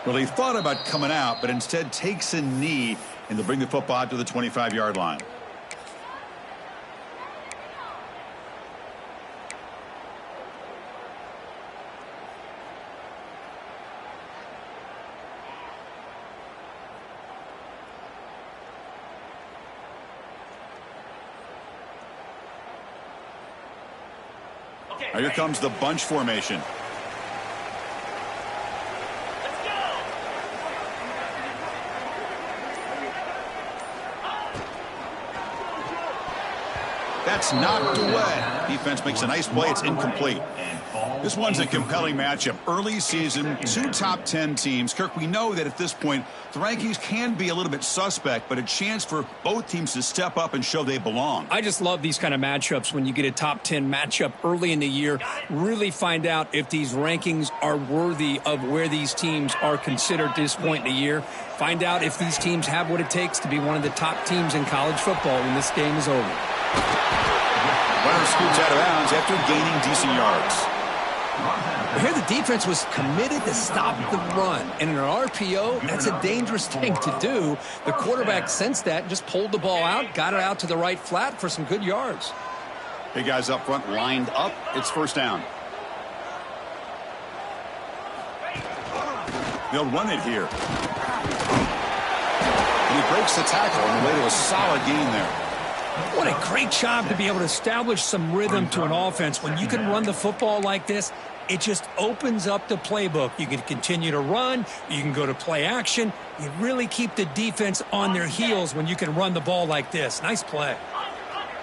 Well, he thought about coming out, but instead takes a knee, and they'll bring the football out to the 25-yard line. Now here comes the bunch formation. That's knocked away. Defense makes a nice play. It's incomplete. This one's a compelling matchup. Early season, two top 10 teams. Kirk, we know that at this point, the rankings can be a little bit suspect, but a chance for both teams to step up and show they belong. I just love these kind of matchups when you get a top 10 matchup early in the year. Really find out if these rankings are worthy of where these teams are considered at this point in the year. Find out if these teams have what it takes to be one of the top teams in college football when this game is over. Runner scoots out of bounds after gaining decent yards. Here the defense was committed to stop the run. And in an RPO, that's a dangerous thing to do. The quarterback sensed that and just pulled the ball out, got it out to the right flat for some good yards. Big guys up front lined up. It's first down. They'll run it here. And he breaks the tackle on the way to a solid gain there. What a great job to be able to establish some rhythm to an offense. When you can run the football like this, it just opens up the playbook. You can continue to run. You can go to play action. You really keep the defense on their heels when you can run the ball like this. Nice play.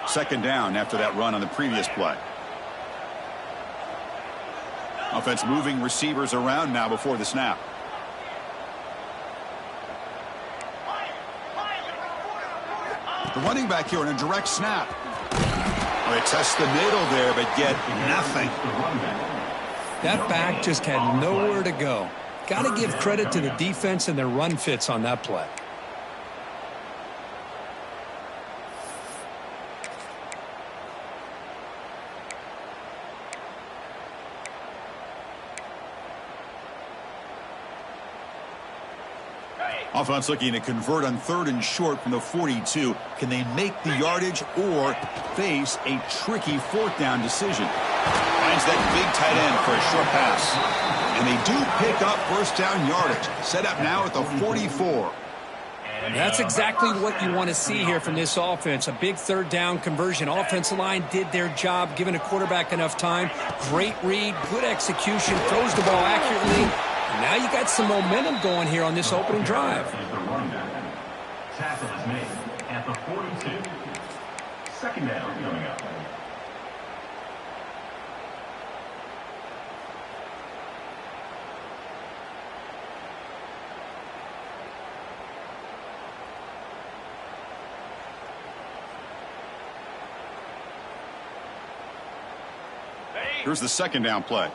Second down after that run on the previous play. Offense moving receivers around now before the snap. The running back here in a direct snap. They test the middle there, but get nothing. That back just had nowhere to go. Got to give credit to the defense and their run fits on that play. Offense looking to convert on 3rd and short from the 42. Can they make the yardage or face a tricky 4th down decision? Finds that big tight end for a short pass. And they do pick up first down yardage. Set up now at the 44. That's exactly what you want to see here from this offense. A big 3rd down conversion. Offensive line did their job, giving a quarterback enough time. Great read, good execution, throws the ball accurately. Now you got some momentum going here on this opening drive. Tackle is made at the 42. Second down coming up. Here's the second down play.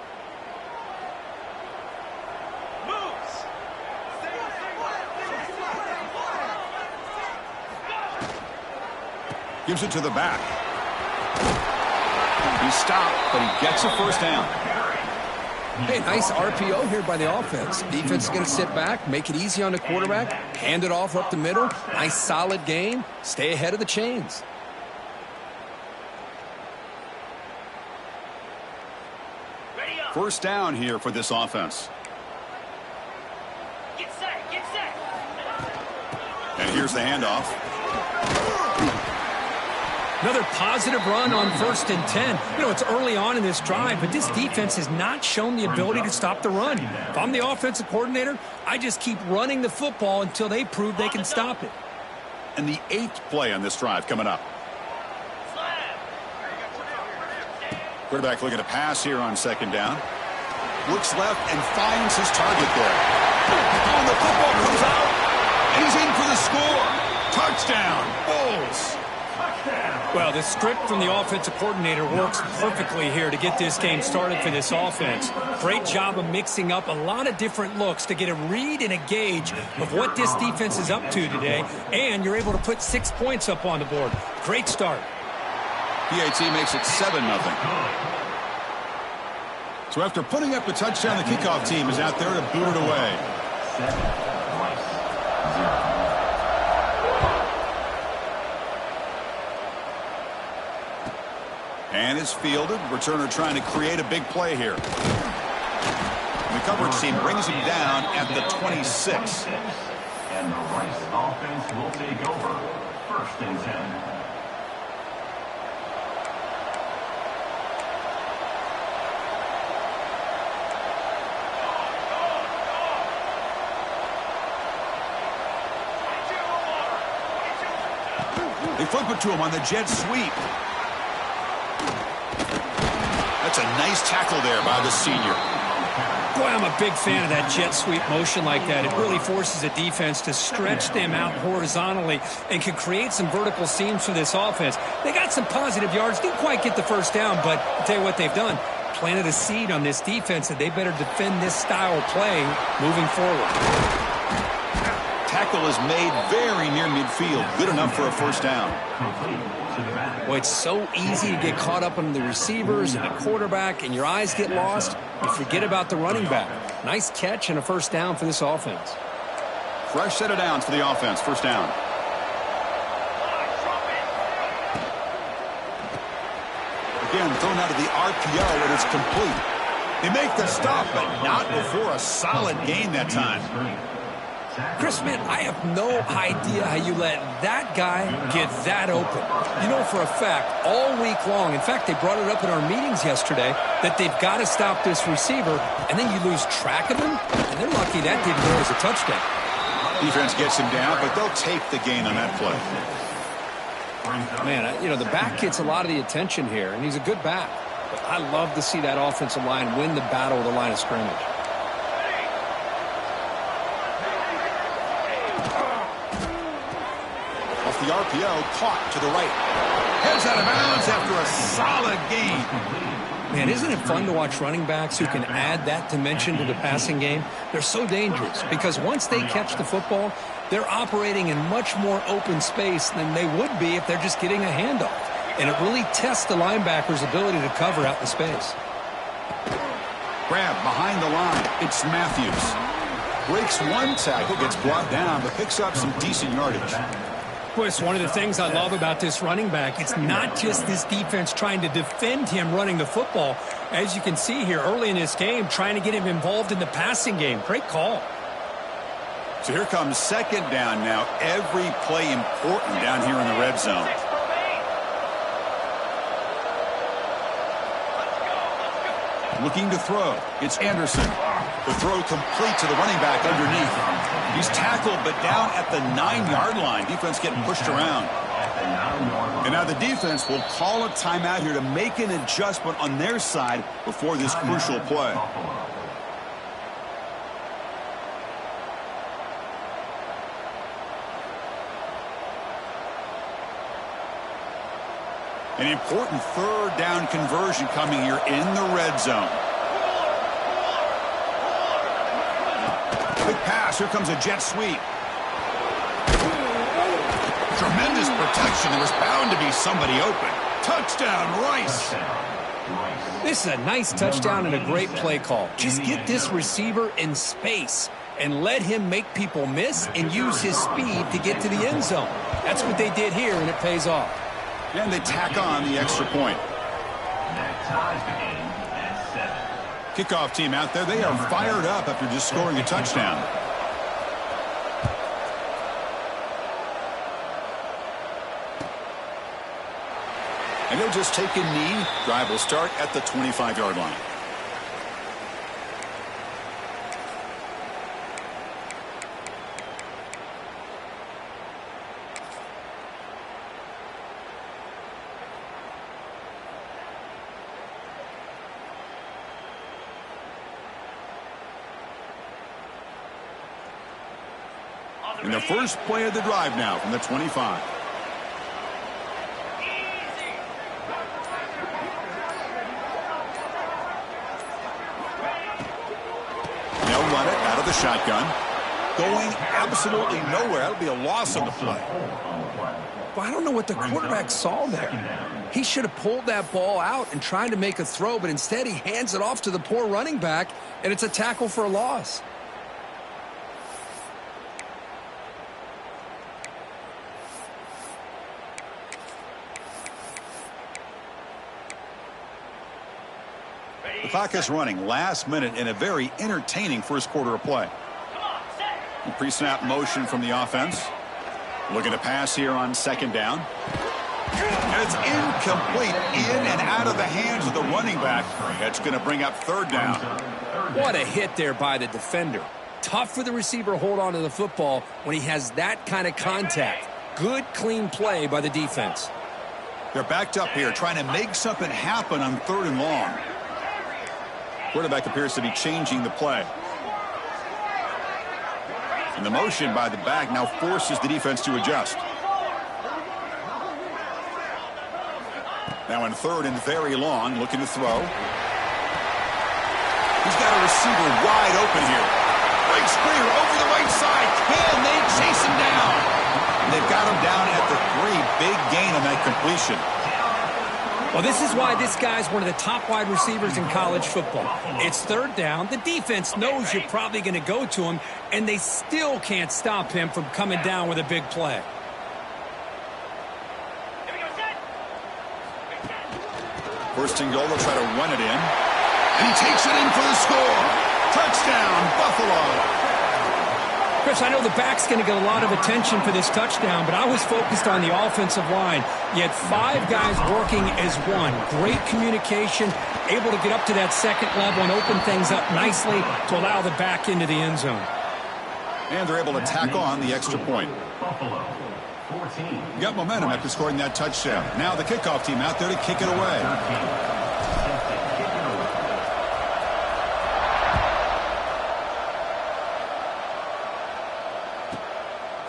Gives it to the back. He stopped, but he gets a first down. Hey, nice RPO here by the offense. Defense is going to sit back, make it easy on the quarterback, hand it off up the middle. Nice solid game. Stay ahead of the chains. First down here for this offense. Get set, get set. And here's the handoff. Another positive run on 1st and 10. You know, it's early on in this drive, but this defense has not shown the ability to stop the run. If I'm the offensive coordinator, I just keep running the football until they prove they can stop it. And the 8th play on this drive coming up. Quarterback looking to pass here on second down. Looks left and finds his target there. Oh, and the football comes out, and he's in for the score. Touchdown, Bulls. Well, the script from the offensive coordinator works perfectly here to get this game started for this offense. Great job of mixing up a lot of different looks to get a read and a gauge of what this defense is up to today, and you're able to put 6 points up on the board. Great start. PAT makes it 7-0. So after putting up the touchdown, the kickoff team is out there to boot it away. 7. Rice, 0. And it's fielded. Returner trying to create a big play here. The coverage team brings him down at the 26. And the Rice offense will take over. 1st and 10. They flip it to him on the jet sweep. That's a nice tackle there by the senior. Boy, I'm a big fan of that jet sweep motion like that. It really forces a defense to stretch them out horizontally and can create some vertical seams for this offense. They got some positive yards. Didn't quite get the first down, but I'll tell you what they've done. Planted a seed on this defense that they better defend this style of play moving forward. Tackle is made very near midfield. Good enough for a first down. Boy, it's so easy to get caught up on the receivers and the quarterback, and your eyes get lost. You forget about the running back. Nice catch and a first down for this offense. Fresh set of downs for the offense. First down. Again, thrown out of the RPO, and it's complete. They make the stop, but not before a solid gain that time. Chris, man, I have no idea how you let that guy get that open. You know for a fact, all week long, in fact, they brought it up in our meetings yesterday, that they've got to stop this receiver, and then you lose track of him, and they're lucky that didn't go as a touchdown. Defense gets him down, but they'll take the gain on that play. Man, you know, the back gets a lot of the attention here, and he's a good back. But I love to see that offensive line win the battle of the line of scrimmage. The RPO caught to the right. Heads out of bounds after a solid gain. Man, isn't it fun to watch running backs who can add that dimension to the passing game? They're so dangerous because once they catch the football, they're operating in much more open space than they would be if they're just getting a handoff. And it really tests the linebacker's ability to cover out the space. Grab behind the line. It's Matthews. Breaks one tackle, gets brought down, but picks up some decent yardage. It's one of the things I love about this running back. It's not just this defense trying to defend him running the football. As you can see here early in this game, trying to get him involved in the passing game. Great call. So here comes second down now. Every play important down here in the red zone. Looking to throw. It's Anderson. The throw complete to the running back underneath. He's tackled, but down at the 9-yard line. Defense getting pushed around. And now the defense will call a timeout here to make an adjustment on their side before this crucial play. An important third down conversion coming here in the red zone. Quick pass. Here comes a jet sweep. Tremendous protection. There was bound to be somebody open. Touchdown, Rice. This is a nice touchdown and a great play call. Just get this receiver in space and let him make people miss and use his speed to get to the end zone. That's what they did here, and it pays off. And they tack on the extra point. Kickoff team out there, they are fired up after just scoring a touchdown. And they'll just take a knee. Drive will start at the 25-yard line. And the first play of the drive now from the 25. They'll run it out of the shotgun. Going absolutely nowhere. That'll be a loss on the play. Well, I don't know what the quarterback saw there. He should have pulled that ball out and tried to make a throw, but instead he hands it off to the poor running back, and it's a tackle for a loss. The clock is running last minute in a very entertaining first quarter of play. Pre-snap motion from the offense. Looking to pass here on second down. And it's incomplete, in and out of the hands of the running back. That's going to bring up third down. What a hit there by the defender. Tough for the receiver to hold on to the football when he has that kind of contact. Good, clean play by the defense. They're backed up here, trying to make something happen on third and long. Quarterback appears to be changing the play. And the motion by the back now forces the defense to adjust. Now in third and very long, looking to throw. He's got a receiver wide open here. Big screen over the right side. Can they chase him down? And they've got him down at the 3. Big gain on that completion. Well, this is why this guy's one of the top wide receivers in college football. It's third down. The defense knows you're probably going to go to him, and they still can't stop him from coming down with a big play. First and goal, they'll try to run it in. And he takes it in for the score. Touchdown, Buffalo. Chris, I know the back's going to get a lot of attention for this touchdown, but I was focused on the offensive line. You had 5 guys working as one. Great communication, able to get up to that second level and open things up nicely to allow the back into the end zone. And they're able to tack on the extra point. Buffalo, 14. Got momentum after scoring that touchdown. Now the kickoff team out there to kick it away.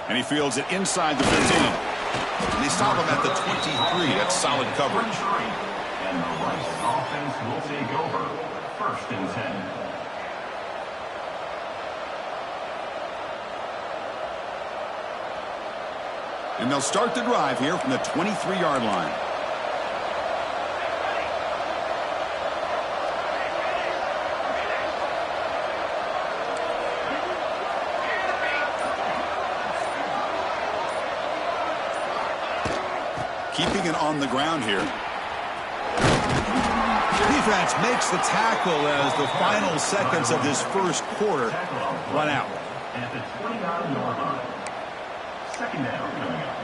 And he fields it inside the 15. And they stop him at the 23. That's solid coverage. And the Rice offense will take over. First and 10. And they'll start the drive here from the 23-yard line. Keeping it on the ground here. Defense makes the tackle as the final seconds of this first quarter run out. At the 29-yard line. Second down coming up.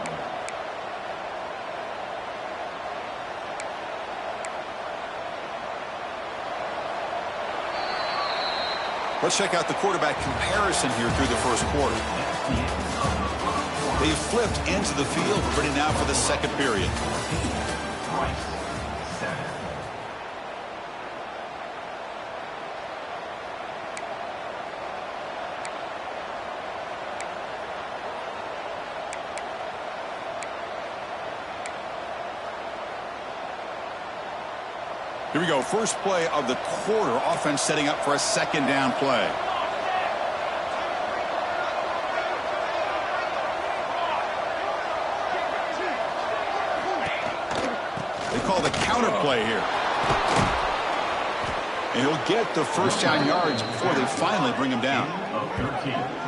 Let's check out the quarterback comparison here through the first quarter. They flipped into the field, ready now for the second period. Here we go, first play of the quarter. Offense setting up for a second down play. They call the counter play here. And he'll get the first down yards before they finally bring him down.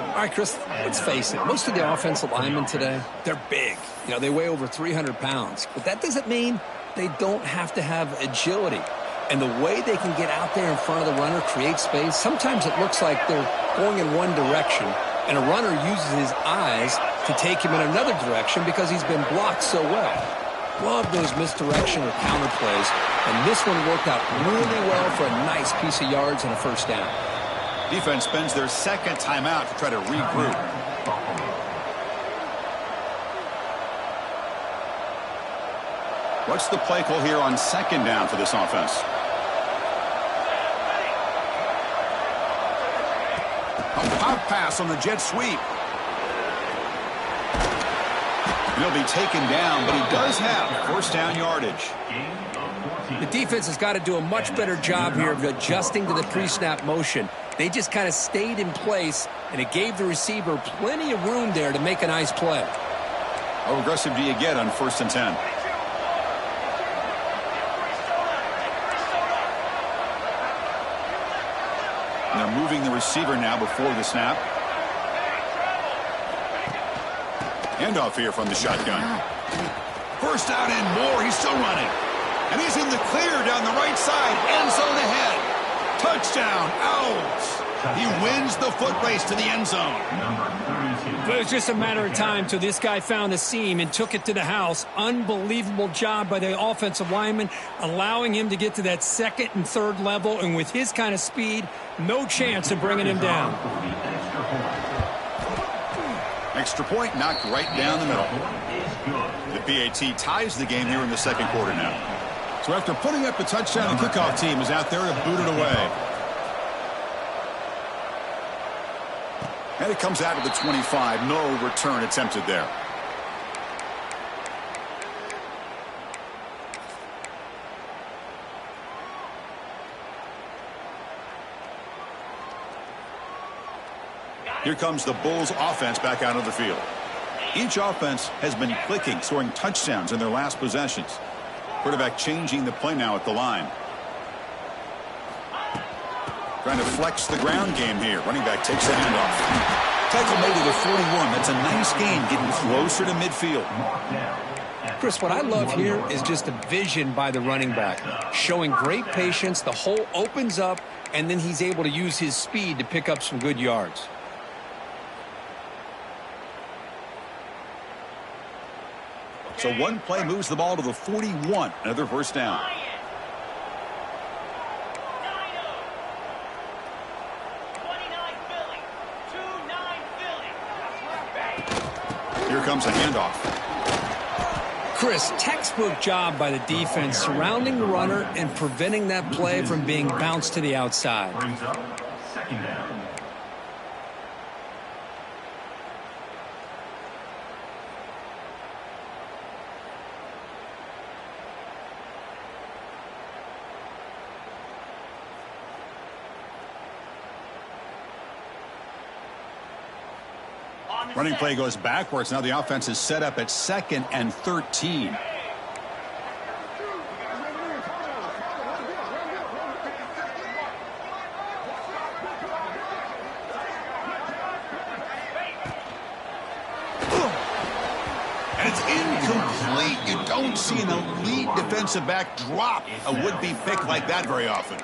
All right, Chris, let's face it. Most of the offensive linemen today, they're big. You know, they weigh over 300 pounds. But that doesn't mean they don't have to have agility. And the way they can get out there in front of the runner, create space, sometimes it looks like they're going in one direction, and a runner uses his eyes to take him in another direction because he's been blocked so well. Love those misdirection or counter plays, and this one worked out really well for a nice piece of yards and a first down. Defense spends their second timeout to try to regroup. What's the play call here on second down for this offense? A pop pass on the jet sweep. And he'll be taken down, but he does have first down yardage. The defense has got to do a much better job here of adjusting to the pre-snap motion. They just kind of stayed in place, and it gave the receiver plenty of room there to make a nice play. How aggressive do you get on first and 10? And they're moving the receiver now before the snap. Handoff here from the shotgun. First down and more. He's still running. And he's in the clear down the right side. End zone ahead. Touchdown. Out. He wins the foot race to the end zone. But it was just a matter of time till this guy found a seam and took it to the house. Unbelievable job by the offensive lineman, allowing him to get to that second and third level. And with his kind of speed, no chance of bringing him down. Extra point knocked right down the middle. The PAT ties the game here in the second quarter now. So after putting up the touchdown, the kickoff team is out there to boot it away. And it comes out of the 25. No return attempted there. Here comes the Bulls offense back out of the field. Each offense has been clicking, scoring touchdowns in their last possessions. Quarterback changing the play now at the line. Trying to flex the ground game here. Running back takes the handoff. Tackle made to the 41. That's a nice gain, getting closer to midfield. Chris, what I love here is just the vision by the running back. Showing great patience. The hole opens up, and then he's able to use his speed to pick up some good yards. So one play moves the ball to the 41. Another first down. Here comes a handoff. Chris, textbook job by the defense surrounding the runner and preventing that play from being bounced to the outside. Brings up second down. Running play goes backwards. Now the offense is set up at 2nd and 13. And it's incomplete. You don't see an elite defensive back drop a would-be pick like that very often.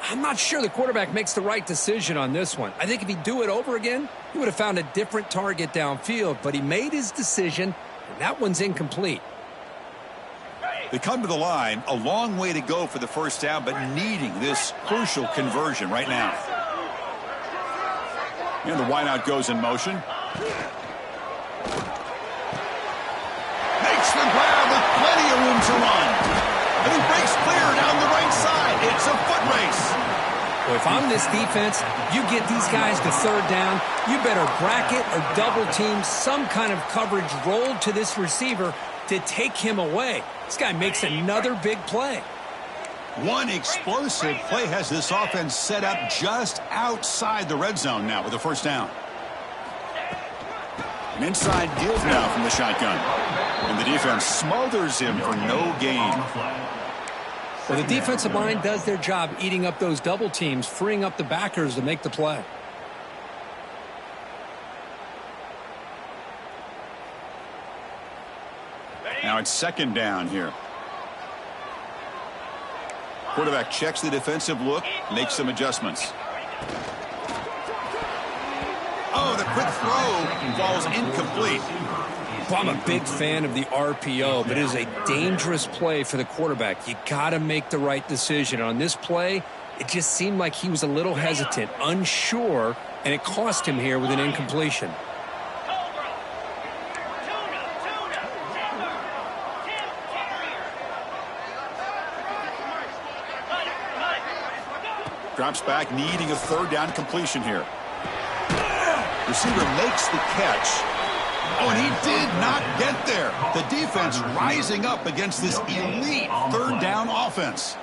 I'm not sure the quarterback makes the right decision on this one. I think if he'd do it over again, he would have found a different target downfield, but he made his decision, and that one's incomplete. They come to the line, a long way to go for the first down, but needing this crucial conversion right now. And the wideout goes in motion. Makes the grab with plenty of room to run. And he breaks clear down the right side. It's a foot race. Well, if I'm this defense, you get these guys to third down, you better bracket or double team some kind of coverage rolled to this receiver to take him away. This guy makes another big play. One explosive play has this offense set up just outside the red zone now with a first down. An inside give now from the shotgun. And the defense smothers him for no gain. Well, the defensive line does their job eating up those double teams, freeing up the backers to make the play. Now it's second down here. Quarterback checks the defensive look, makes some adjustments. Oh, the quick throw falls incomplete. Well, I'm a big fan of the RPO, but it is a dangerous play for the quarterback. You got to make the right decision. On this play, it just seemed like he was a little hesitant, unsure, and it cost him here with an incompletion. Drops back, needing a third down completion here. Receiver makes the catch. Oh, and he did not get there. The defense rising up against this elite third down offense.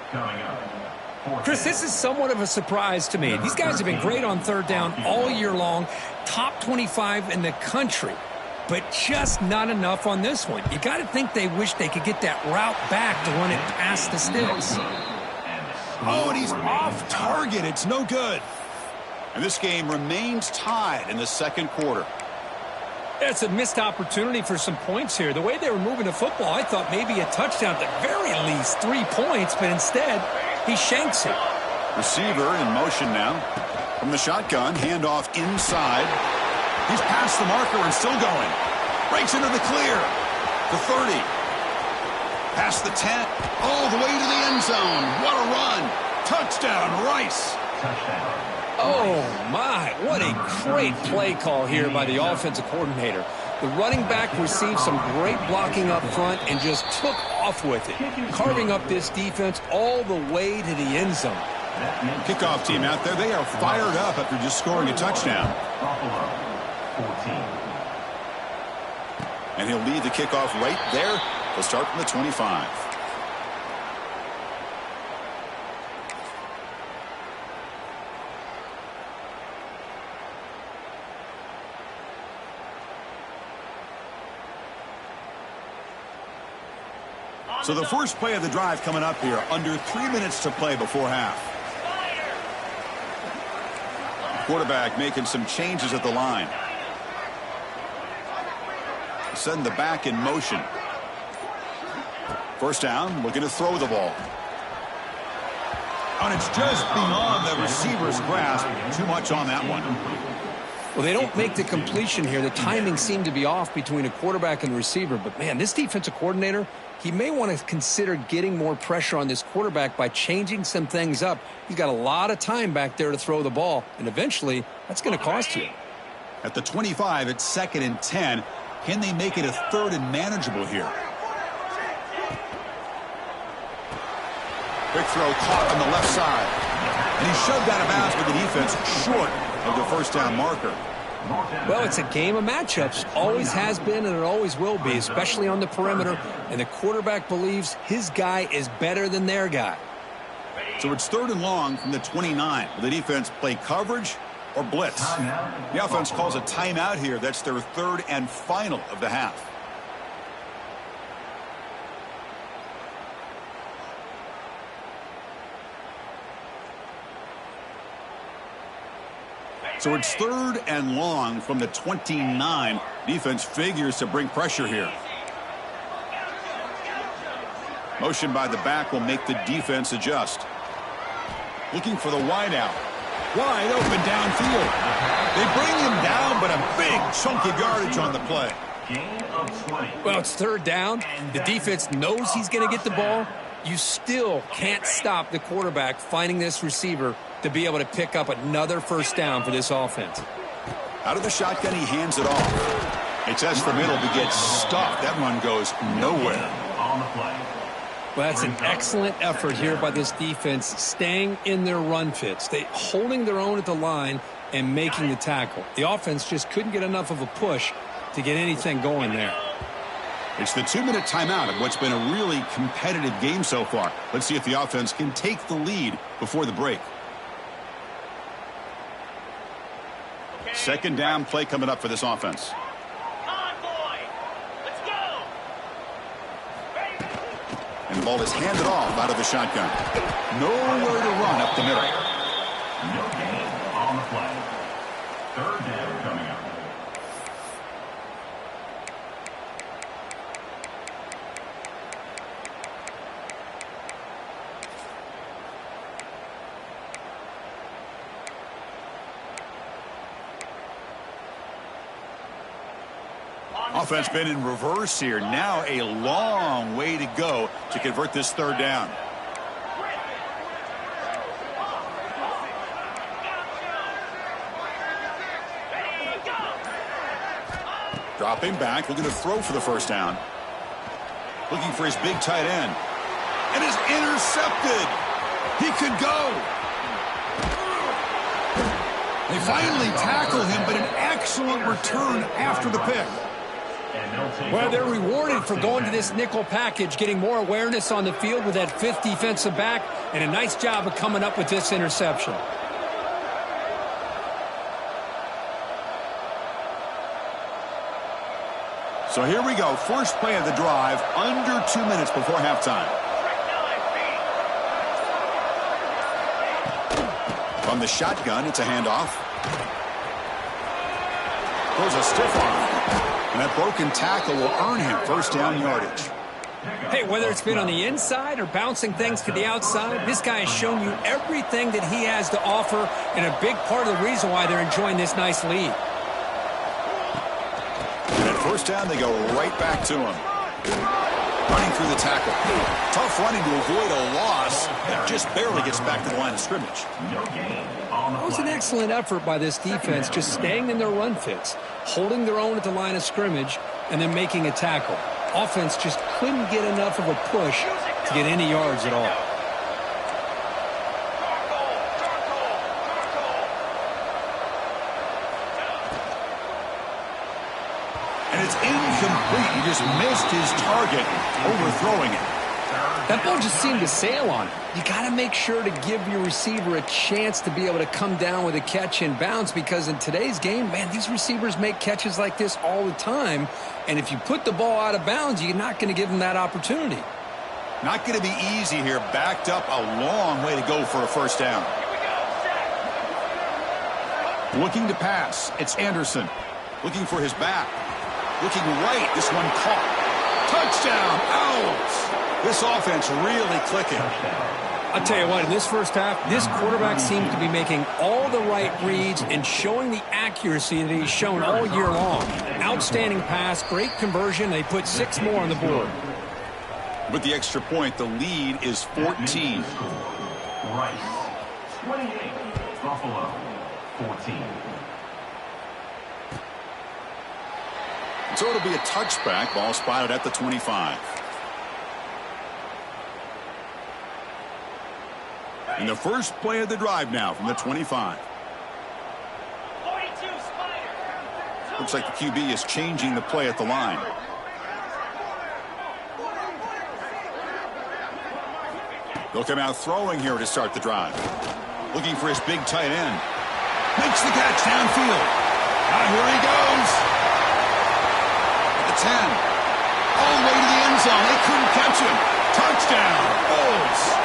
Chris, this is somewhat of a surprise to me. These guys have been great on third down all year long, top 25 in the country, but just not enough on this one. You got to think they wish they could get that route back to run it past the sticks. Oh, and he's off target. It's no good. And this game remains tied in the second quarter. It's a missed opportunity for some points here. The way they were moving the football, I thought maybe a touchdown, at the very least 3 points, but instead, he shanks it. Receiver in motion now. From the shotgun, handoff inside. He's past the marker and still going. Breaks into the clear. The 30. Past the 10. All the way to the end zone. What a run. Touchdown, Rice. Oh, my. What a great play call here by the offensive coordinator. The running back received some great blocking up front and just took off with it, carving up this defense all the way to the end zone. Kickoff team out there, they are fired up after just scoring a touchdown. And he'll lead the kickoff right there. They'll start from the 25. So the first play of the drive coming up here. Under 3 minutes to play before half. Quarterback making some changes at the line. Sending the back in motion. First down, looking to throw the ball. And it's just beyond the receiver's grasp. Too much on that one. Well, they don't make the completion here. The timing seemed to be off between a quarterback and the receiver. But, man, this defensive coordinator, he may want to consider getting more pressure on this quarterback by changing some things up. He's got a lot of time back there to throw the ball. And eventually, that's going to cost you. At the 25, it's 2nd and 10. Can they make it a 3rd and manageable here? Quick throw caught on the left side. And he shoved out of bounds with the defense short of the first down marker. Well, it's a game of matchups. Always has been and it always will be, especially on the perimeter. And the quarterback believes his guy is better than their guy. So it's 3rd and long from the 29. Will the defense play coverage or blitz? The offense calls a timeout here. That's their 3rd and final of the half. So it's 3rd and long from the 29. Defense figures to bring pressure here. Motion by the back will make the defense adjust. Looking for the wideout. Wide open downfield. They bring him down, but a big chunk of yardage on the play. Well, it's 3rd down. The defense knows he's going to get the ball. You still can't stop the quarterback finding this receiver to be able to pick up another first down for this offense. Out of the shotgun, he hands it off. It's S for middle to get stuffed. That one goes nowhere. Well, that's an excellent effort here by this defense, staying in their run fits. They holding their own at the line and making the tackle. The offense just couldn't get enough of a push to get anything going there. It's the 2-minute timeout of what's been a really competitive game so far. Let's see if the offense can take the lead before the break. 2nd down play coming up for this offense. And the ball is handed off out of the shotgun. Nowhere to run up the middle. No gain on the play. 3rd down coming up. Offense been in reverse here. Now a long way to go to convert this 3rd down. Dropping back, looking to throw for the first down. Looking for his big tight end. And is intercepted. He could go. They finally tackle him, but an excellent return after the pick. Well, they're rewarded for going to this nickel package, getting more awareness on the field with that 5th defensive back, and a nice job of coming up with this interception. So here we go. First play of the drive, under 2 minutes before halftime. From the shotgun, it's a handoff. Throws a stiff arm. And that broken tackle will earn him first down yardage. Hey, whether it's been on the inside or bouncing things to the outside, this guy has shown you everything that he has to offer, and a big part of the reason why they're enjoying this nice lead. And at first down, they go right back to him. Running through the tackle. Tough running to avoid a loss. That just barely gets back to the line of scrimmage. That was an excellent effort by this defense, just staying in their run fits, holding their own at the line of scrimmage, and then making a tackle. Offense just couldn't get enough of a push to get any yards at all. And it's incomplete. He just missed his target, overthrowing it. That ball just seemed to sail on it. You got to make sure to give your receiver a chance to be able to come down with a catch and bounce, because in today's game, man, these receivers make catches like this all the time. And if you put the ball out of bounds, you're not going to give them that opportunity. Not going to be easy here. Backed up a long way to go for a first down. Looking to pass. It's Anderson. Looking for his back. Looking right. This one caught. Touchdown. Out. This offense really clicking. I'll tell you what, in this first half, this quarterback seems to be making all the right reads and showing the accuracy that he's shown all year long. Outstanding pass, great conversion. They put 6 more on the board. With the extra point, the lead is 14. Rice, 28. Buffalo, 14. So it'll be a touchback. Ball spotted at the 25. And the first play of the drive now from the 25. 42, Spider. Looks like the QB is changing the play at the line. They'll come out throwing here to start the drive. Looking for his big tight end. Makes the catch downfield. Now here he goes. At the 10. All the way to the end zone. They couldn't catch him. Touchdown. Bills.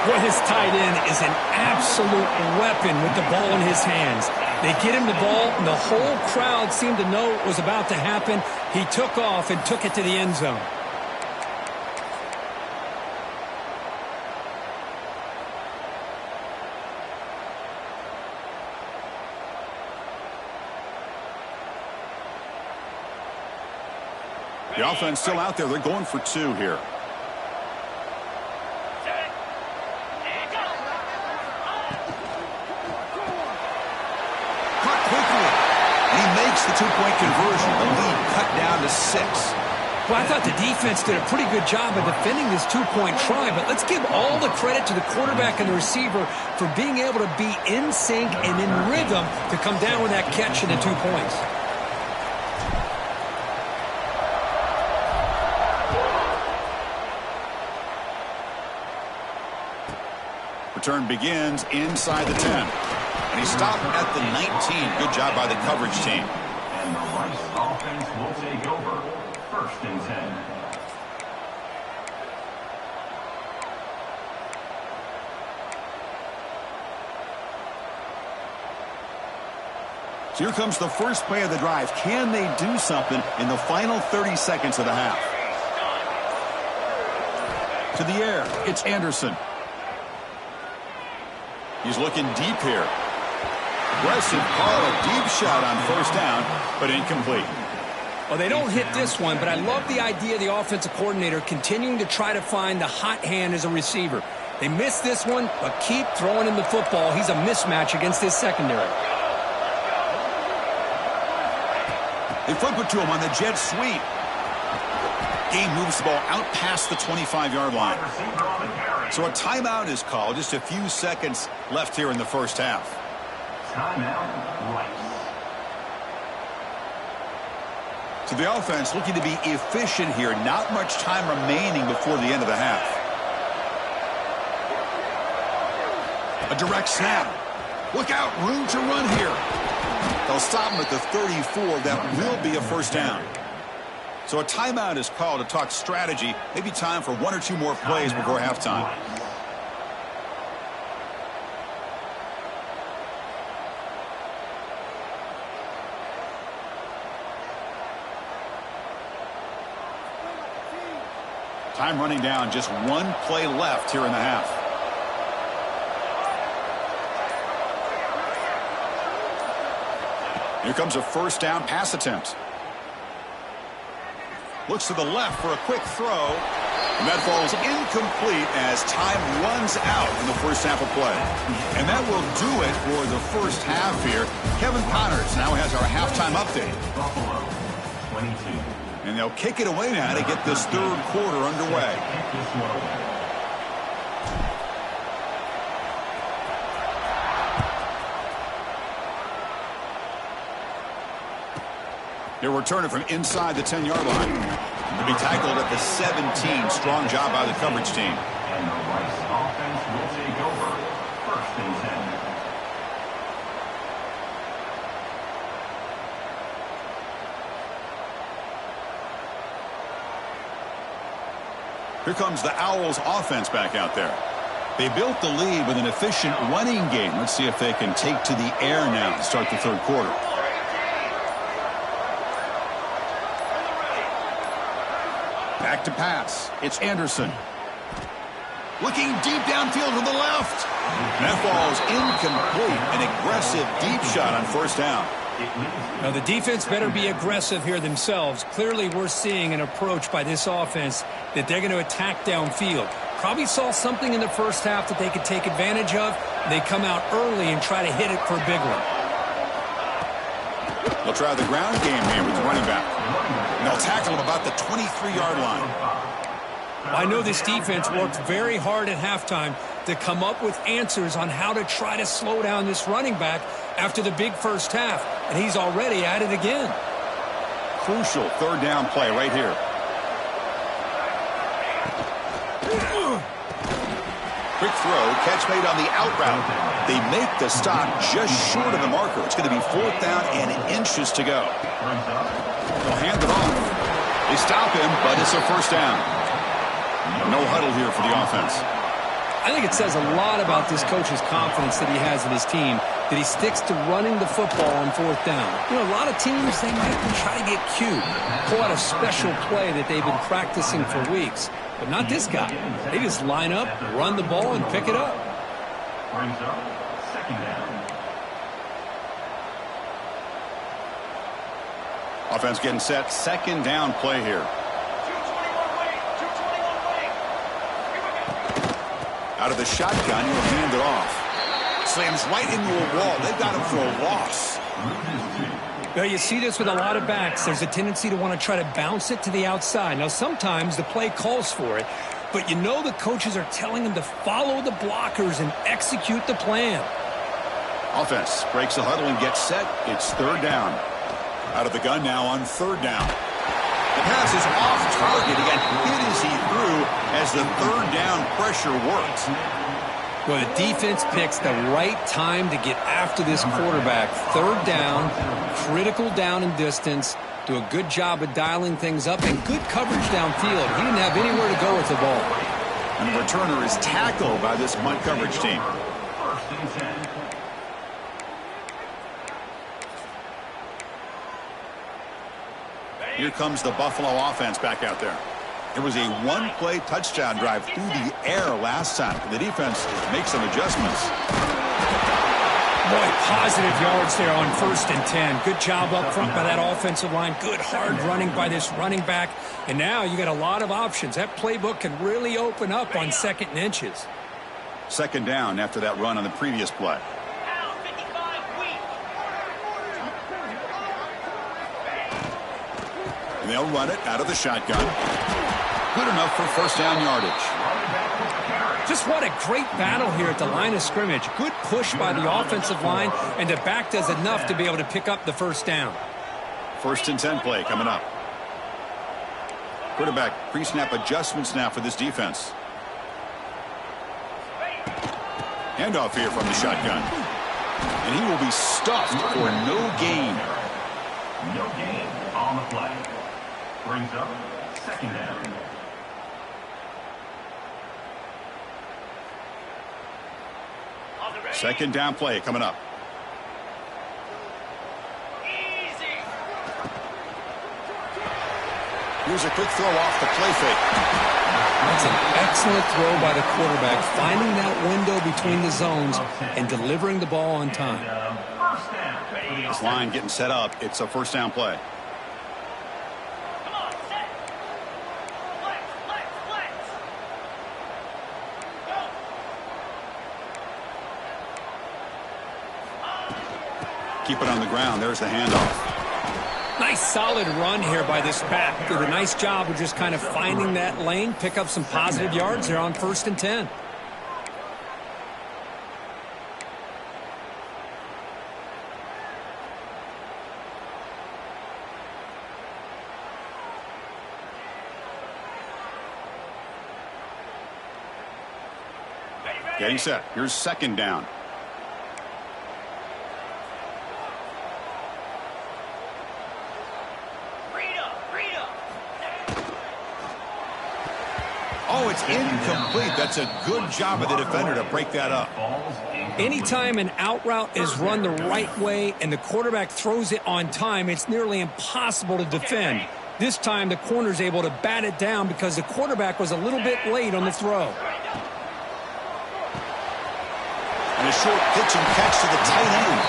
Boy, this tight end is an absolute weapon with the ball in his hands. They get him the ball, and the whole crowd seemed to know what was about to happen. He took off and took it to the end zone. The offense still out there. They're going for 2 here. The 2-point conversion, the lead cut down to 6. Well, I thought the defense did a pretty good job of defending this 2-point try, but let's give all the credit to the quarterback and the receiver for being able to be in sync and in rhythm to come down with that catch and the 2 points. Return begins inside the 10. And he stopped at the 19. Good job by the coverage team. And the Rice offense will take over. 1st and 10. So here comes the first play of the drive. Can they do something in the final 30 seconds of the half? To the air, it's Anderson. He's looking deep here. Aggressive call, a deep shot on first down, but incomplete. Well, they don't hit this one, but I love the idea of the offensive coordinator continuing to try to find the hot hand as a receiver. They missed this one, but keep throwing him the football. He's a mismatch against his secondary. They flip it to him on the jet sweep. Game moves the ball out past the 25-yard line. So a timeout is called. Just a few seconds left here in the first half. Timeout, Rice. So the offense looking to be efficient here. Not much time remaining before the end of the half. A direct snap. Look out, room to run here. They'll stop him at the 34. That will be a first down. So a timeout is called to talk strategy. Maybe time for 1 or 2 more plays before halftime. Time running down, just one play left here in the half. Here comes a first down pass attempt. Looks to the left for a quick throw. And that falls incomplete as time runs out in the first half of play. And that will do it for the first half here. Kevin Connors now has our halftime update. Buffalo, 22. And they'll kick it away now to get this third quarter underway. He'll return it from inside the 10-yard line. To be tackled at the 17. Strong job by the coverage team. And the Rice offense will take over. First and 10. Here comes the Owls offense back out there. They built the lead with an efficient running game. Let's see if they can take to the air now to start the third quarter. Back to pass. It's Anderson. Looking deep downfield to the left. That falls incomplete. An aggressive deep shot on first down. Now the defense better be aggressive here themselves. Clearly we're seeing an approach by this offense that they're going to attack downfield. Probably saw something in the first half that they could take advantage of. They come out early and try to hit it for a big one. They'll try the ground game here with the running back. And they'll tackle him about the 23-yard line. I know this defense worked very hard at halftime to come up with answers on how to try to slow down this running back after the big first half, and he's already at it again. Crucial third down play right here. Quick throw, catch made on the out route. They make the stop just short of the marker. It's going to be fourth down and inches to go. They'll hand it off. They stop him, but it's a first down. No huddle here for the offense. I think it says a lot about this coach's confidence that he has in his team, that he sticks to running the football on fourth down. You know, a lot of teams, they might try to get cute, pull out a special play that they've been practicing for weeks. But not this guy. They just line up, run the ball, and pick it up. Brings up second down. Offense getting set. Second down play here. 221 waiting. 221 waiting. Here we go. Out of the shotgun, he'll hand it off. Slams right into a wall. They've got him for a loss. Well, you see this with a lot of backs. There's a tendency to want to try to bounce it to the outside. Now, sometimes the play calls for it, but you know the coaches are telling them to follow the blockers and execute the plan. Offense breaks the huddle and gets set. It's third down. Out of the gun now on third down. The pass is off target. He got hit as he threw as the third down pressure worked. Well, the defense picks the right time to get after this quarterback. Third down, critical down and distance. Do a good job of dialing things up and good coverage downfield. He didn't have anywhere to go with the ball. And the returner is tackled by this punt coverage team. First and 10. Here comes the Buffalo offense back out there. It was a one-play touchdown drive through the air last time. The defense makes some adjustments. Boy, positive yards there on first and 10. Good job up front by that offensive line. Good hard running by this running back. And now you got a lot of options. That playbook can really open up on second and inches. Second down after that run on the previous play. Out 55 weak. And they'll run it out of the shotgun. Good enough for first down yardage. Just what a great battle here at the line of scrimmage. Good push by the offensive line, and the back does enough to be able to pick up the first down. First and 10 play coming up. Quarterback pre-snap adjustments now for this defense. Handoff here from the shotgun. And he will be stuffed for no gain. No gain on the play. Brings up second down. Second down play coming up. Here's a quick throw off the play fake. That's an excellent throw by the quarterback, finding that window between the zones and delivering the ball on time. This line getting set up. It's a first down play. Come on, set. Flex, flex, flex. Go. Keep it on the ground. There's the handoff. Nice solid run here by this back. Did a nice job of just kind of finding that lane, pick up some positive yards there on 1st and 10. Getting set. Here's 2nd down. Oh, it's incomplete. That's a good job of the defender to break that up. Anytime an out route is run the right way and the quarterback throws it on time, it's nearly impossible to defend. This time the corner's able to bat it down because the quarterback was a little bit late on the throw. And a short pitch and catch to the tight end.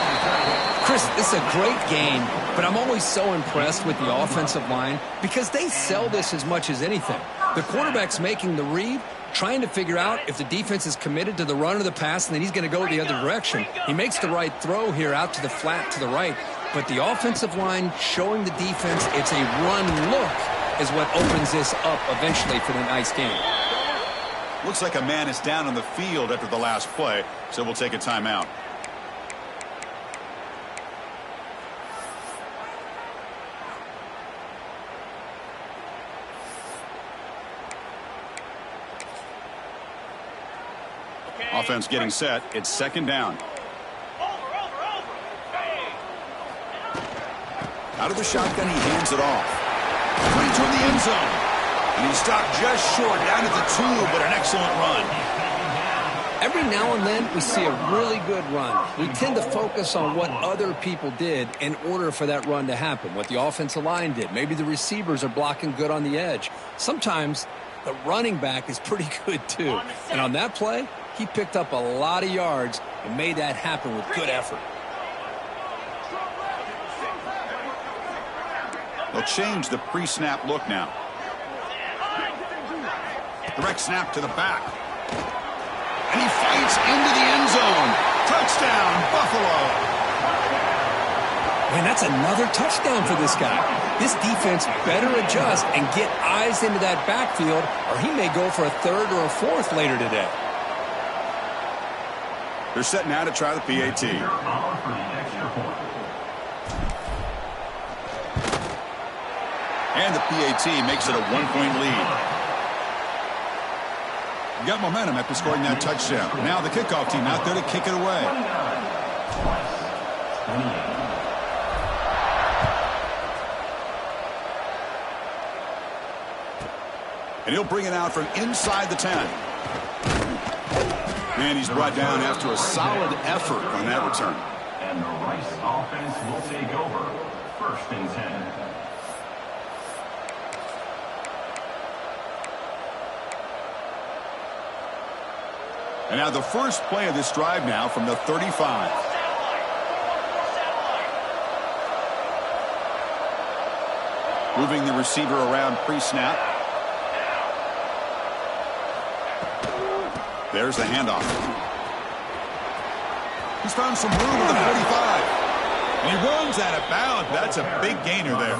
Chris, this is a great game, but I'm always so impressed with the offensive line because they sell this as much as anything. The quarterback's making the read, trying to figure out if the defense is committed to the run or the pass, and then he's going to go the other direction. He makes the right throw here out to the flat to the right, but the offensive line showing the defense it's a run look is what opens this up eventually for the nice game. Looks like a man is down on the field after the last play, so we'll take a timeout. Offense getting set. It's 2nd down. Out of the shotgun, he hands it off. Running toward the end zone. And he stopped just short, down at the 2, but an excellent run. Every now and then we see a really good run. We tend to focus on what other people did in order for that run to happen, what the offensive line did. Maybe the receivers are blocking good on the edge. Sometimes the running back is pretty good too. And on that play, he picked up a lot of yards and made that happen with good effort. They'll change the pre-snap look now. Direct snap to the back. And he fights into the end zone. Touchdown, Buffalo. Man, that's another touchdown for this guy. This defense better adjust and get eyes into that backfield, or he may go for a 3rd or a 4th later today. They're set now to try the PAT. And the PAT makes it a 1-point lead. Got momentum after scoring that touchdown. Now the kickoff team out there to kick it away. And he'll bring it out from inside the 10. And he's brought down after a solid effort on that return. And the Rice offense will take over. 1st and 10. And now the first play of this drive now from the 35. Moving the receiver around pre-snap. There's the handoff. He's found some room at the 45. And he runs out of bounds. That's a big gainer there.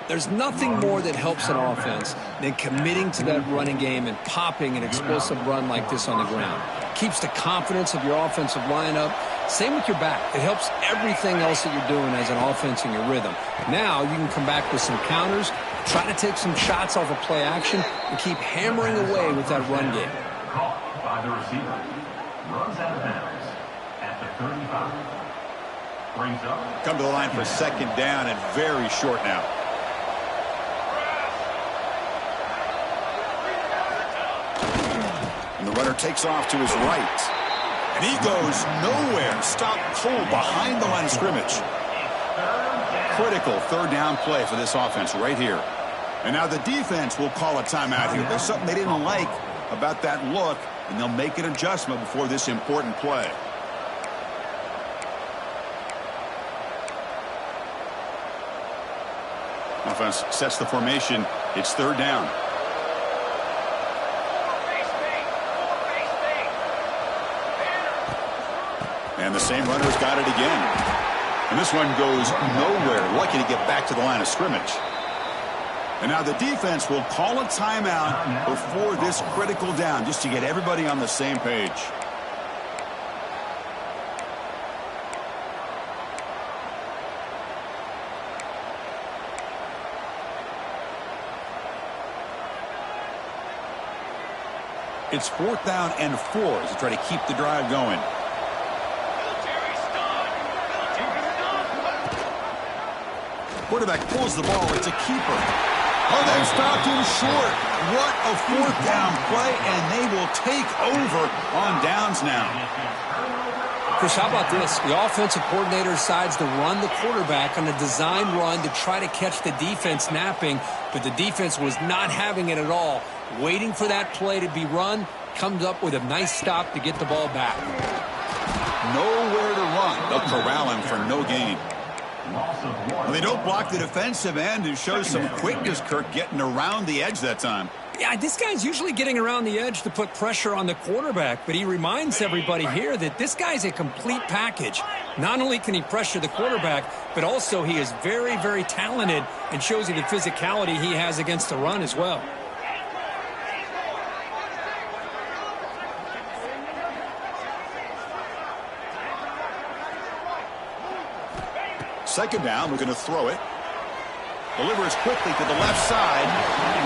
There's nothing more that helps an offense than committing to that running game and popping an explosive run like this on the ground. Keeps the confidence of your offensive lineup. Same with your back. It helps everything else that you're doing as an offense in your rhythm. Now you can come back with some counters, try to take some shots off of play action, and keep hammering away with that run game. Caught by the receiver. Runs out of bounds at the 35. Brings up. Come to the line for 2nd down and very short now. And the runner takes off to his right. And he goes nowhere. Stop cold behind the line of scrimmage. Critical 3rd down play for this offense right here. And now the defense will call a timeout here. There's something they didn't like about that look, and they'll make an adjustment before this important play. Offense sets the formation. It's third down. And the same runner's got it again. And this one goes nowhere. Lucky to get back to the line of scrimmage. And now the defense will call a timeout before this critical down, just to get everybody on the same page. It's 4th down and 4 as they try to keep the drive going. Quarterback pulls the ball. It's a keeper. Oh, they've stopped him short. What a 4th down play, and they will take over on downs now. Chris, how about this? The offensive coordinator decides to run the quarterback on a design run to try to catch the defense napping, but the defense was not having it at all. Waiting for that play to be run, comes up with a nice stop to get the ball back. Nowhere to run. They'll corral him for no gain. Well, they don't block the defensive end, who shows some quickness, Kirk, getting around the edge that time. Yeah, this guy's usually getting around the edge to put pressure on the quarterback, but he reminds everybody here that this guy's a complete package. Not only can he pressure the quarterback, but also he is very, very talented and shows you the physicality he has against the run as well. Second down, we're going to throw it. Delivers quickly to the left side.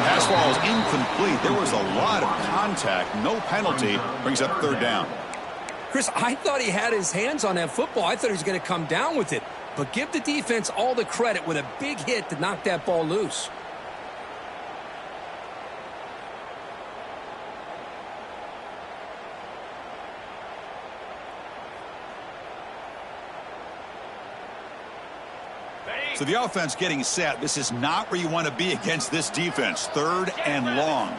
Pass ball is incomplete. There was a lot of contact. No penalty. Brings up third down. Chris, I thought he had his hands on that football. I thought he was going to come down with it. But give the defense all the credit with a big hit to knock that ball loose. So the offense getting set. This is not where you want to be against this defense. 3rd and long.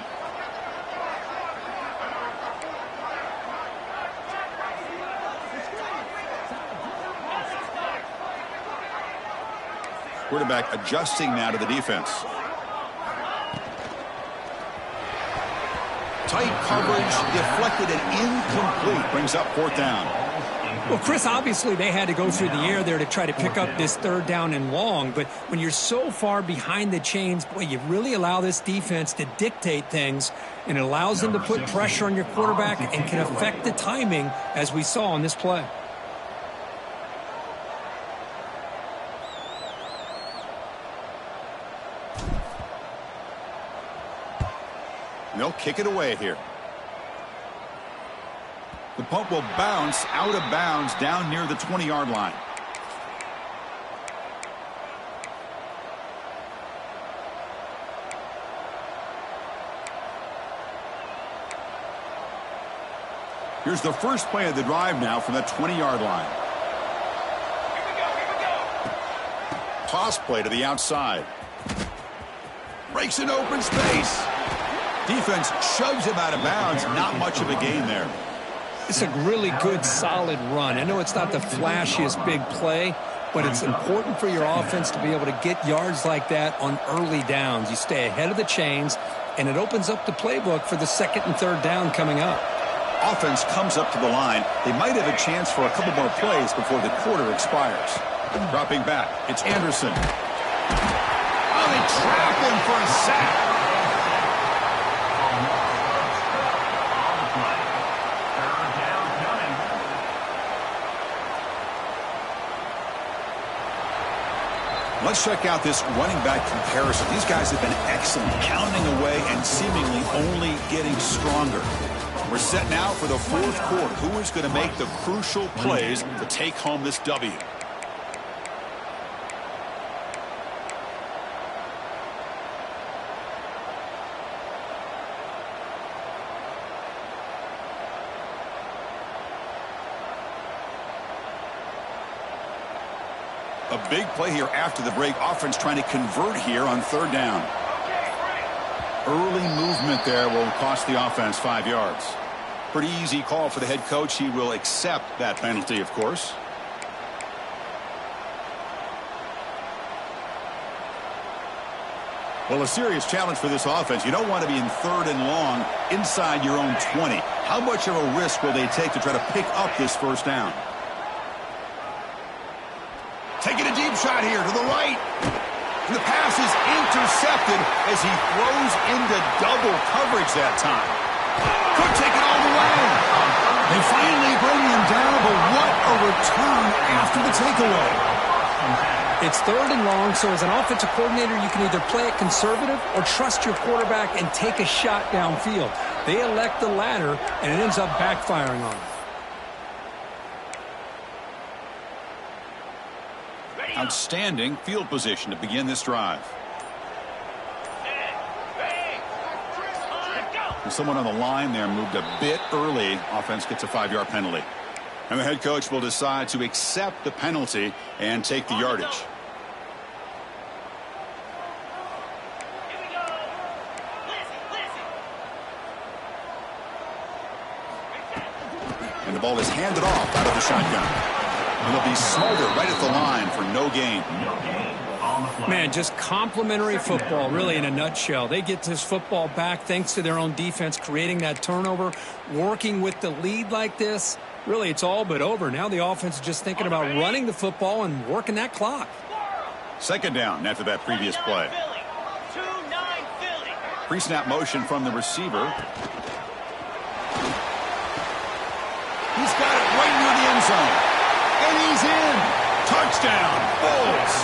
Quarterback adjusting now to the defense. Tight coverage, deflected and incomplete. Brings up 4th down. Well, Chris, obviously they had to go through the air there to try to pick up this 3rd down and long, but when you're so far behind the chains, boy, you really allow this defense to dictate things, and it allows them to put pressure on your quarterback and can affect the timing, as we saw on this play. And they'll kick it away here. The punt will bounce out of bounds down near the 20-yard line. Here's the first play of the drive now from that 20-yard line. Toss play to the outside. Breaks an open space. Defense shoves him out of bounds. Not much of a gain there. It's a really good, solid run. I know it's not the flashiest big play, but it's important for your offense to be able to get yards like that on early downs. You stay ahead of the chains, and it opens up the playbook for the 2nd and 3rd down coming up. Offense comes up to the line. They might have a chance for a couple more plays before the quarter expires. Dropping back, it's Anderson. Oh, they trap him for a sack. Let's check out this running back comparison. These guys have been excellent, pounding away and seemingly only getting stronger. We're set now for the 4th quarter. Who is going to make the crucial plays to take home this W? A big play here after the break. Offense trying to convert here on 3rd down. early movement there will cost the offense 5 yards. Pretty easy call for the head coach. He will accept that penalty, of course. Well, a serious challenge for this offense. You don't want to be in 3rd and long inside your own 20. How much of a risk will they take to try to pick up this first down? Taking a deep shot here to the right. And the pass is intercepted as he throws into double coverage that time. Could take it all the way. They finally bring him down, but what a return after the takeaway. It's 3rd and long, so as an offensive coordinator, you can either play it conservative or trust your quarterback and take a shot downfield. They elect the latter, and it ends up backfiring on them. Outstanding field position to begin this drive. And someone on the line there moved a bit early. Offense gets a 5-yard penalty. And the head coach will decide to accept the penalty and take the yardage. And the ball is handed off out of the shotgun. And they'll be smothered right at the line for no gain. Man, just complimentary football, really, in a nutshell. They get this football back thanks to their own defense, creating that turnover, working with the lead like this. Really, it's all but over. Now the offense is just thinking about running the football and working that clock. 2nd down after that previous play. Pre-snap motion from the receiver. He's got it right near the end zone. And he's in. Touchdown, Bulls.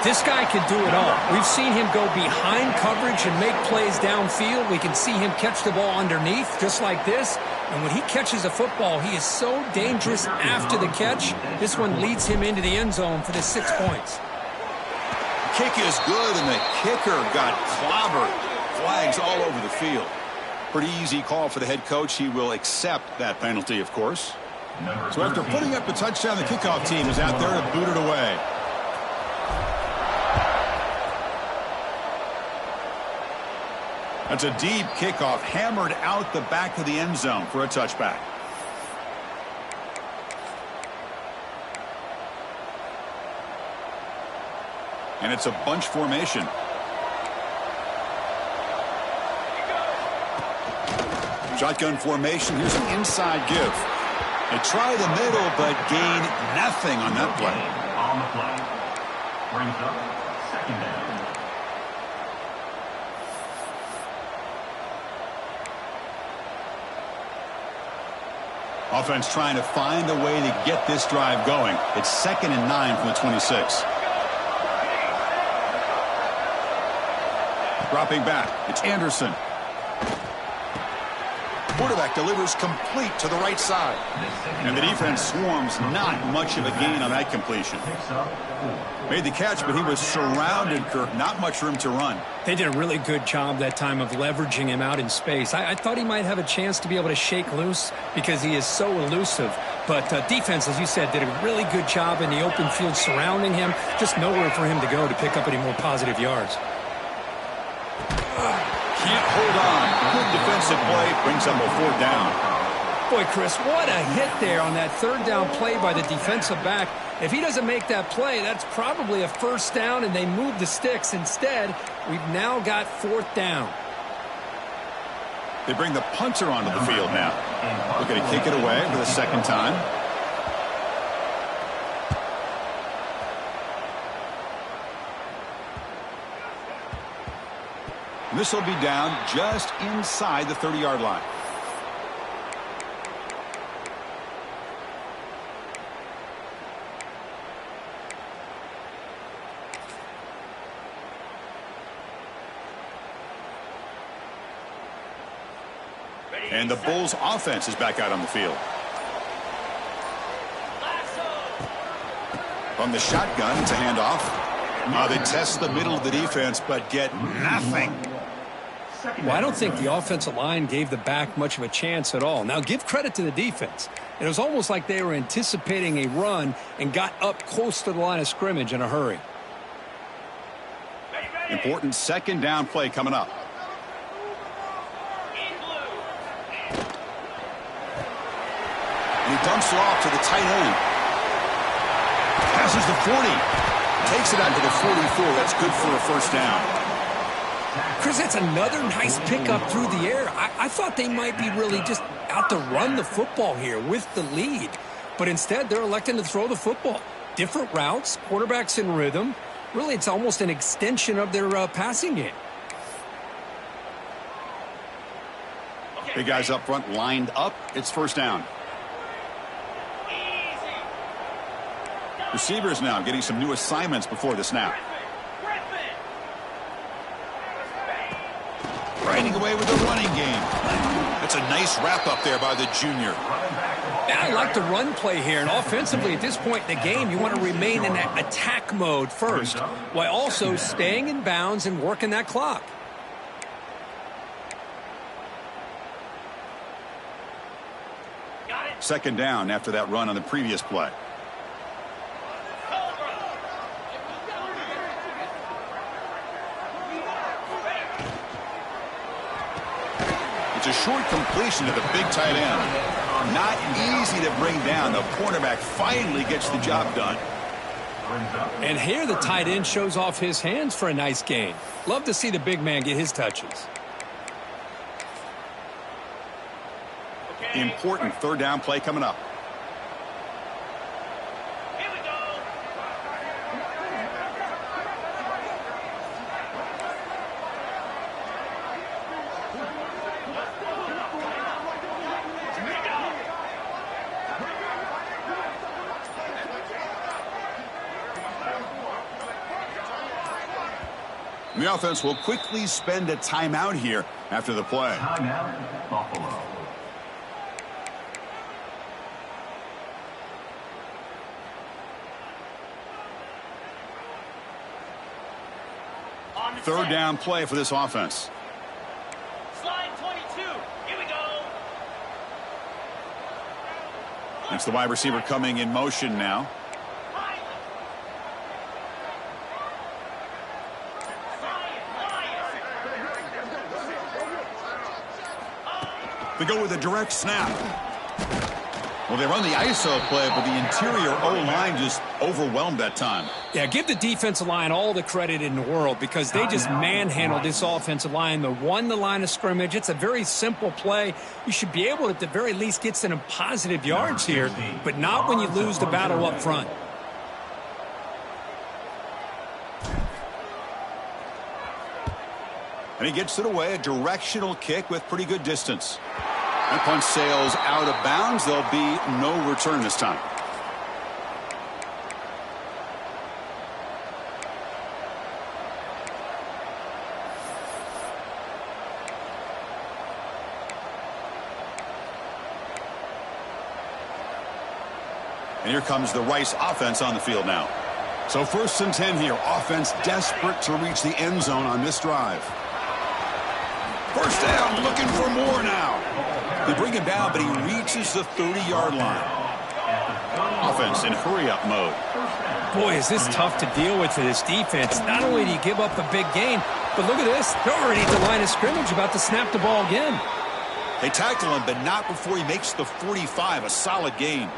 This guy can do it all. We've seen him go behind coverage and make plays downfield. We can see him catch the ball underneath just like this. And when he catches a football, he is so dangerous after the catch. This one leads him into the end zone for the 6 points. Kick is good, and the kicker got clobbered. Flags all over the field. Pretty easy call for the head coach. He will accept that penalty, of course. So after putting up the touchdown, the kickoff team is out there to boot it away. That's a deep kickoff, hammered out the back of the end zone for a touchback. And it's a bunch formation. Shotgun formation. Here's an inside give. They try the middle, but gain nothing on that play. On the play. Brings up 2nd down. Offense trying to find a way to get this drive going. It's 2nd and 9 from the 26. Dropping back. It's Anderson. Quarterback delivers complete to the right side. And the defense swarms, not much of a gain on that completion. Made the catch, but he was surrounded, Kirk. Not much room to run. They did a really good job that time of leveraging him out in space. I thought he might have a chance to be able to shake loose because he is so elusive. But defense, as you said, did a really good job in the open field surrounding him. Just nowhere for him to go to pick up any more positive yards. Can't hold on. Good defensive play brings up a 4th down. Boy, Chris, what a hit there on that 3rd down play by the defensive back. If he doesn't make that play, that's probably a 1st down, and they move the sticks. Instead, we've now got 4th down. They bring the punter onto the field now. Looking to kick it away for the 2nd time. This will be down just inside the 30-yard line. And the Bulls offense is back out on the field. From the shotgun, it's a handoff. They test the middle of the defense, but get nothing. Well, I don't think the offensive line gave the back much of a chance at all. Now, give credit to the defense. It was almost like they were anticipating a run and got up close to the line of scrimmage in a hurry. Important 2nd down play coming up. And he dumps it off to the tight end. Passes the 40. Takes it out to the 44. That's good for a first down. Chris, that's another nice pickup through the air. I thought they might be really just out to run the football here with the lead. But instead, they're electing to throw the football. Different routes, quarterbacks in rhythm. Really, it's almost an extension of their passing game. Big guys up front lined up. It's first down. Receivers now getting some new assignments before the snap. Riding away with the running game. That's a nice wrap up there by the junior. I like the run play here, and offensively at this point in the game, you want to remain in that attack mode first, while also staying in bounds and working that clock. Second down after that run on the previous play. It's a short completion to the big tight end. Not easy to bring down. The cornerback finally gets the job done. And here the tight end shows off his hands for a nice gain. Love to see the big man get his touches. Important third down play coming up. Here we go. The offense will quickly spend a timeout here after the play. Timeout, Buffalo. Third down play for this offense. Slide 22. Here we go. It's the wide receiver coming in motion now. They go with a direct snap. Well, they run the ISO play, but the interior O-line just overwhelmed that time. Yeah, give the defensive line all the credit in the world because they just manhandled this offensive line. They won the line of scrimmage. It's a very simple play. You should be able to, at the very least, get some positive yards here, but not when you lose the battle up front. And he gets it away, a directional kick with pretty good distance. That punch sails out of bounds. There'll be no return this time. And here comes the Rice offense on the field now. So 1st and 10 here. Offense desperate to reach the end zone on this drive. First down, looking for more now. They bring him down, but he reaches the 30-yard line. Offense in hurry-up mode. Boy, is this tough to deal with for this defense. Not only do you give up a big gain, but look at this. They're already at the line of scrimmage, about to snap the ball again. They tackle him, but not before he makes the 45, a solid gain.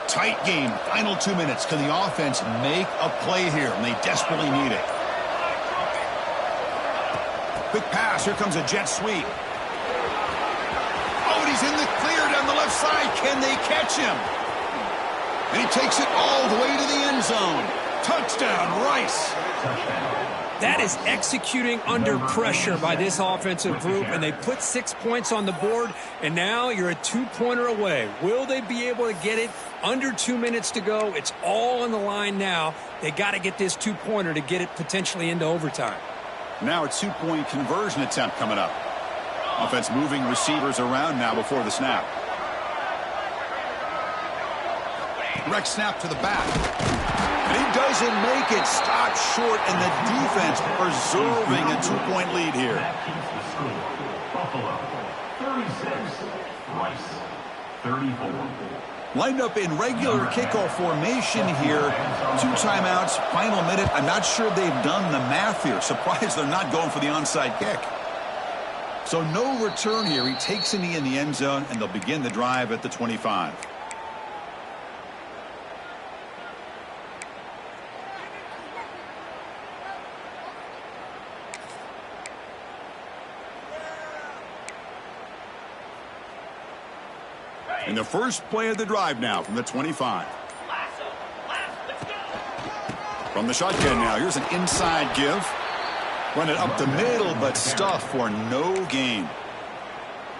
Tight game, final 2 minutes. Can the offense make a play here? And they desperately need it. Quick pass, here comes a jet sweep. Oh, and he's in the clear down the left side. Can they catch him? And he takes it all the way to the end zone. Touchdown, Rice. That is executing under pressure by this offensive group, and they put 6 points on the board, and now you're a 2-pointer away. Will they be able to get it? Under 2 minutes to go. It's all on the line now. They got to get this 2-pointer to get it potentially into overtime. Now a 2-point conversion attempt coming up. Offense moving receivers around now before the snap. Direct snap to the back. And he doesn't make it. Stopped short, and the defense preserving a 2-point lead here. That keeps the score. Buffalo, 36. Rice, 34. Lined up in regular kickoff formation here. 2 timeouts, final minute. I'm not sure they've done the math here. Surprised they're not going for the onside kick. So no return here. He takes a knee in the end zone, and they'll begin the drive at the 25. And the first play of the drive now from the 25. From the shotgun now, here's an inside give. Run it up the middle, but stuff for no gain.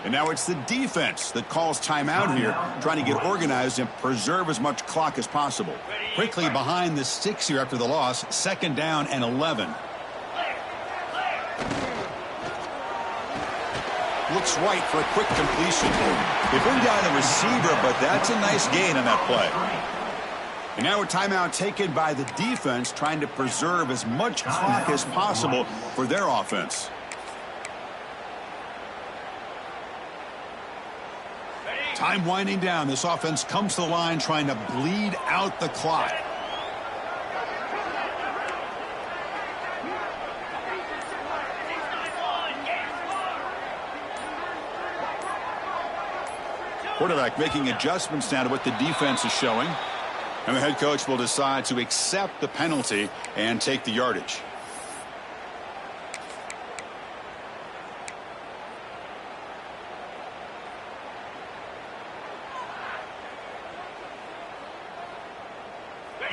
And now it's the defense that calls timeout here, trying to get organized and preserve as much clock as possible. Quickly behind the sticks here after the loss, 2nd down and 11. Looks right for a quick completion. They bring down the receiver, but that's a nice gain on that play. And now a timeout taken by the defense, trying to preserve as much clock as possible for their offense. Time winding down. This offense comes to the line trying to bleed out the clock. Quarterback making adjustments now to what the defense is showing. And the head coach will decide to accept the penalty and take the yardage.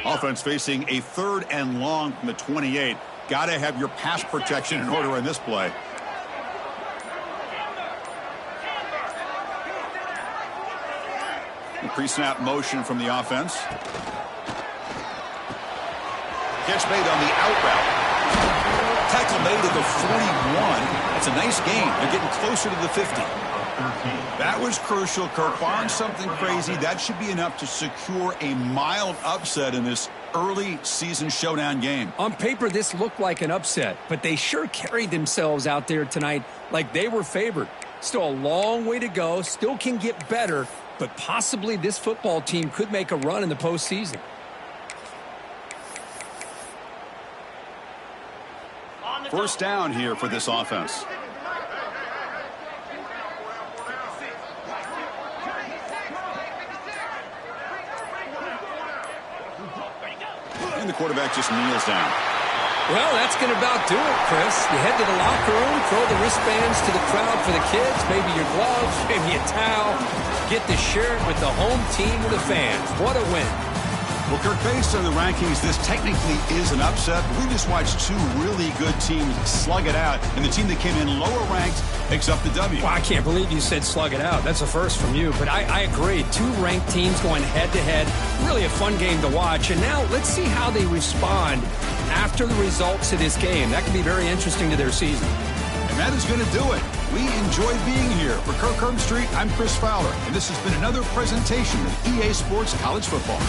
Offense facing a 3rd and long from the 28. Got to have your pass protection in order in this play. Pre-snap motion from the offense. Catch made on the out route. Tackle made at the 41. That's a nice gain. They're getting closer to the 50. That was crucial. Kirk, barring something crazy, that should be enough to secure a mild upset in this early season showdown game. On paper, this looked like an upset, but they sure carried themselves out there tonight like they were favored. Still a long way to go. Still can get better. But possibly this football team could make a run in the postseason. First down here for this offense. And the quarterback just kneels down. Well, that's going to about do it, Chris. You head to the locker room, throw the wristbands to the crowd for the kids, maybe your gloves, maybe a towel. Get to share it with the home team or the fans. What a win. Well, Kirk, based on the rankings, this technically is an upset. We just watched 2 really good teams slug it out, and the team that came in lower ranked picks up the W. Well, I can't believe you said slug it out. That's a first from you, but I agree. 2 ranked teams going head-to-head. Really a fun game to watch. And now let's see how they respond after the results of this game. That could be very interesting to their season. And that is going to do it. We enjoyed being here. For Kirk Herbstreit, I'm Chris Fowler, and this has been another presentation of EA Sports College Football.